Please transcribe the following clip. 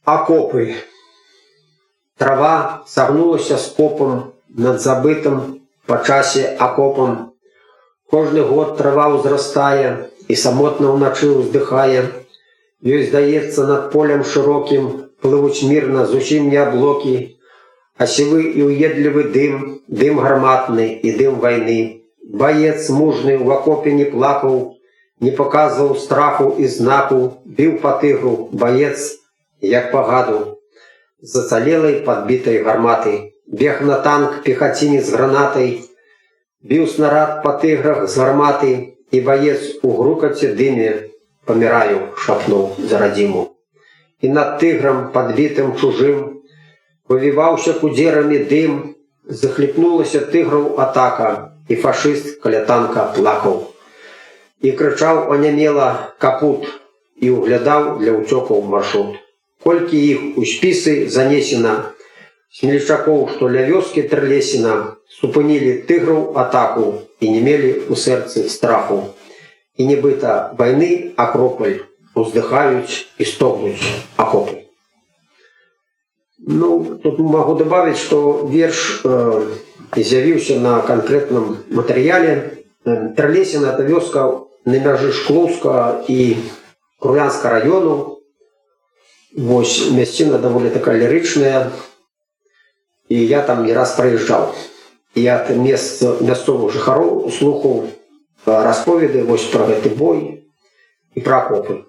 Окопы. Трава согнулася скопом над забытым по часе окопом. Кожны год трава ўзрастае і самотна ўначы ўздыхае. Ёй здаецца, над полем шырокім плывуць мірна зусім не аблокі, а сівы і ўедлівы дым, дым гарматны і дым вайны. Баец мужны ў акопе не плакаў, не паказваў страху і знаку, біў па тыгру баец, як пагаду, з зацалелай падбітай гарматай. Бег на танк пехацінец гранатай, біў снарад па тыграх з гарматы, і баец у грукаце дыме «Паміраю», шапнуў за радзіму. І над тыграм, падбітым чужым, вывіваўся кудзерамі дым, захліпнулася тыграў атака, і фашыст каля танка плакаў. І крычаў анямела капут, і ўглядаў для ўцёкаў маршрут. Колькі іх у спісы занесена, смельчакоў, што ля вёскі Трлесіна, супынілі тыграў атаку і не мелі ў сэрцы страху. І нібыта вайны акропаль уздыхаюць і стогнуць акопы. Ну, тут могу добавить, что верш з'явіўся на конкретном матэрыяле. Трлесіна — это вёска на мяжы Шклоўска і Курганска району. Вось, мясціна даволі такая лірычная, і я там не раз праязджаў. І ад мясцовых жыхароў слухаў расповеды вось пра гэты бой і пра акопы.